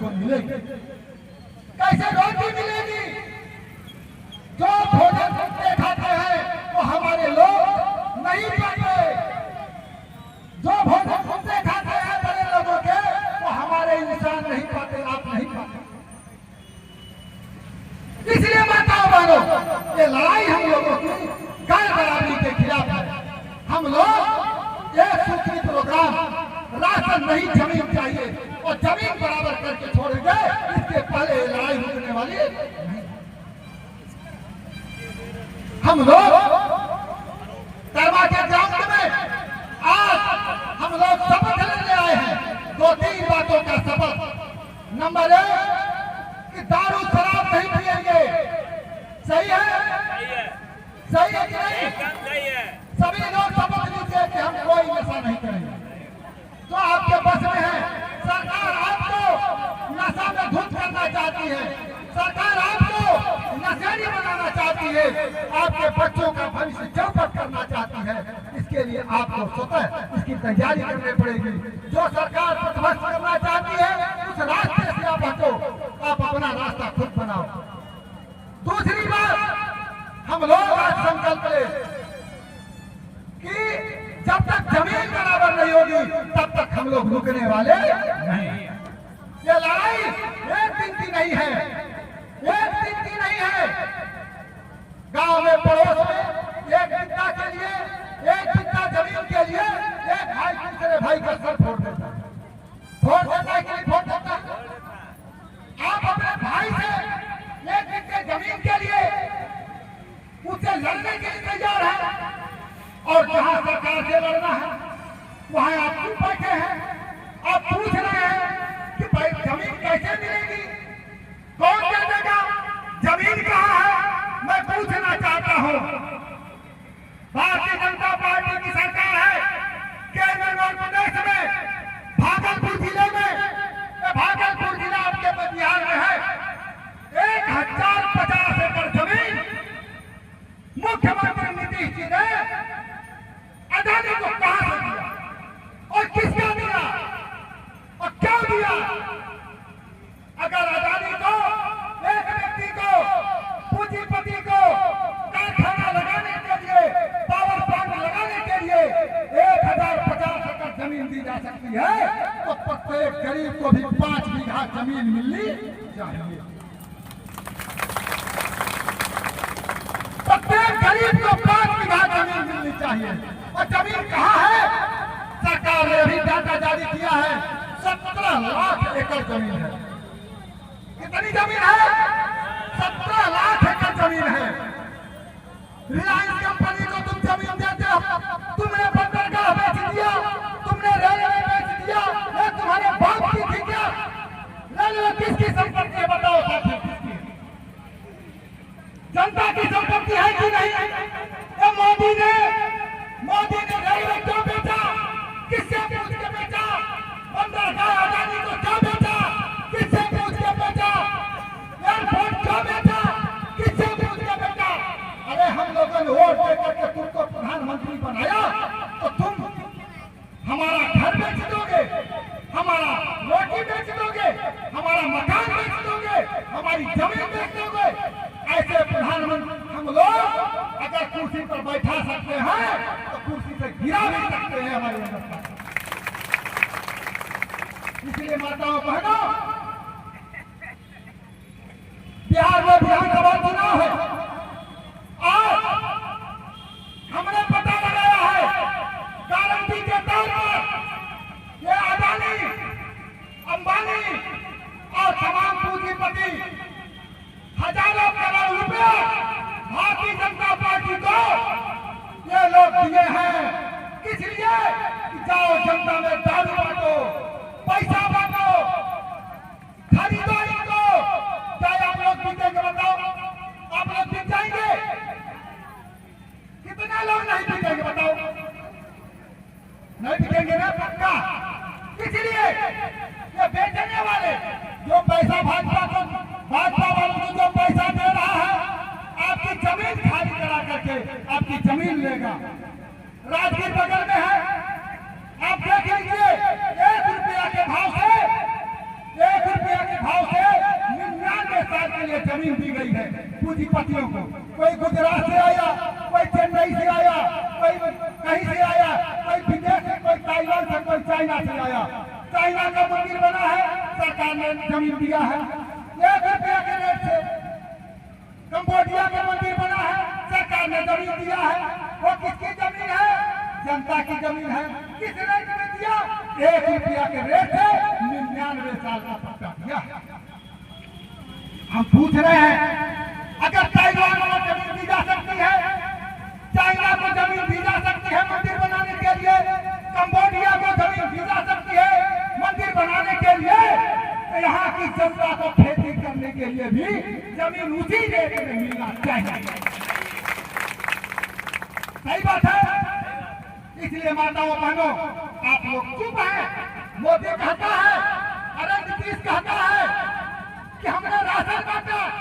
को मिलेगी? कैसे रोटी मिलेगी? जो भोजन कुत्ते खाते हैं वो हमारे लोग नहीं पाते। जो भोजन कुत्ते खाते हैं बड़े लोगों के, वो हमारे इंसान नहीं पाते, आप नहीं पाते। इसलिए माताओं बहनों, ये लड़ाई हम लोगों की गाय बराबरी के खिलाफ है। हम लोग एक सूत्री प्रोग्राम, राशन नहीं जमीन चाहिए और जमीन बराबर करके छोड़ेंगे, इसके पहले लड़ाई रुकने वाली नहीं। हम लोग कर्मा के ग्राउंड में आज हम लोग शपथ लेने आए हैं। 2-3 बातों का शपथ। नंबर 1 कि दारू शराब नहीं पिएंगे। सही है? सही है कि नहीं? सभी लोग शपथ लीजिए कि हम कोई नशा नहीं करेंगे। तो आपके बस में है। सरकार आपको नशा में धुत करना चाहती है, सरकार आपको नशेड़ी बनाना चाहती है, आपके बच्चों का भविष्य चौपट करना चाहती है। इसके लिए आपको स्वतः इसकी तैयारी करनी पड़ेगी। जो सरकार प्रतिबद्ध करना चाहती है उस रास्ते से आप हटो, आप अपना रास्ता खुद बनाओ। दूसरी बात, हम लोग आज संकल्प ले कि जब तक जमीन बराबर नहीं होगी तब तक हम लोग रुकने वाले नहीं। ये लड़ाई एक दिन की नहीं है, एक दिन की नहीं है। गांव में पड़ोस में एक बित्ता के लिए, एक बित्ता जमीन के लिए एक भाई दूसरे भाई का सर फोड़ देता है। फोड़ देता है कि नहीं फोड़ देता? आप अपने भाई से एक बित्ते जमीन के लिए उससे लड़ने के लिए तैयार है, और जहां सरकार से लड़ना है वहां आप क्यों बैठे हैं? आप पूछ रहे हैं कि भाई जमीन कैसे मिलेगी, कौन दे देगा, जमीन कहां है? मैं पूछना चाहता हूं। भारतीय जनता पार्टी की सरकार है केंद्र में और प्रदेश में, भागलपुर जिले में, भागलपुर जिला आपके बिहार में है, 1050 एकड़ जमीन मुख्यमंत्री नीतीश जी ने अदानी को कहां से दिया और किसका दिया और क्यों दिया? अगर अदानी को, एक व्यक्ति को, पूंजीपति को कारखाना लगाने के लिए, पावर प्लांट लगाने के लिए 1050 एकड़ जमीन दी जा सकती है, तो प्रत्येक गरीब को भी 5 बीघा जमीन मिलनी चाहिए। प्रत्येक गरीब को 5 बीघा जमीन मिलनी चाहिए। और जमीन कहाँ है? सरकार ने अभी डाटा जारी किया है, 17 लाख एकड़ जमीन है। कितनी जमीन है? 17 लाख एकड़ जमीन है। रिलायंस कंपनी को तुम जमीन देते हो, तुमने बंदरगाह बेच दिया, तुमने रेलवे बेच दिया, ये तुम्हारे बाप की थी क्या? रेलवे किसकी संपत्ति है बताओ साथी, किसकी? जनता की संपत्ति है कि नहीं? ये मोदी ने रेलवे क्यों बेचा? किससे पूछ के बेचा? बंदरगाह अदानी को क्यों बेचा? किससे पूछ के बेचा? एयरपोर्ट क्यों बेचा? किससे पूछ के बेचा? अरे हम लोगों ने वोट देकर के तुमको प्रधानमंत्री बनाया, तो तुम हमारा घर बेच दोगे, हमारा रोटी बेच दोगे, हमारा मकान बेच दोगे, हमारी जमीन बेच दोगे। ऐसे प्रधानमंत्री हम लोग अगर कुर्सी पर बैठा सकते हैं तो कुर्सी से गिरा भी सकते हैं हमारी व्यवस्था। इसलिए माताओं बहनों, बिहार में विधानसभा चुनाव है और हमने पता लगाया है गारंटी के तौर पर ये अदानी, अंबानी और तमाम पूंजीपति हजारों करोड़ रुपए भारतीय जनता पार्टी को ये लोग दिए हैं। किस लिए? कि जाओ जनता में दारू बांटो, पैसा बांटो, खरीदो इनको। चाहे आप लोग जीतेंगे बताओ, आप लोग जीत जाएंगे? कितने लोग नहीं जीतेंगे बताओ? नहीं जीतेंगे ना पक्का। इसलिए ये बेचने वाले जो पैसा भाजपा वालों को जो पैसा दे रहा है, आपकी जमीन खाली करा करके आपकी जमीन लेगा। राजगीर बगल में है, आप देख लीजिए, भाव से 99 साल के लिए जमीन दी गई है पूंजीपतियों को। कोई गुजरात से आया, कोई चेन्नई से आया, कोई कहीं से आया, कोई विदेश से, कोई ताइवान से, कोई चाइना से आया। चाइना का मंदिर बना है, सरकार ने जमीन दिया है 1 रुपया के रेट से। कंबोडिया का मंदिर बना है, सरकार ने जमीन दिया है। वो किसकी जमीन है? जनता की जमीन है। किस रेट में दिया? 1 रुपया के रेट से 99 साल का पट्टा दिया। हम पूछ रहे हैं, अगर ताइवान को जमीन दी जा सकती है, चाइना को जमीन दी जा सकती है मंदिर बनाने के लिए, कंबोडिया को जमीन दी जा सकती है मंदिर बनाने के लिए, तो यहाँ की जनता को खेती करने के लिए भी जमीन उसी रेट में मिलना चाहिए। सही बात है। इसलिए माताओं बहनों, आप लोग चुप हैं। मोदी कहता है, अरे नीतीश कहता है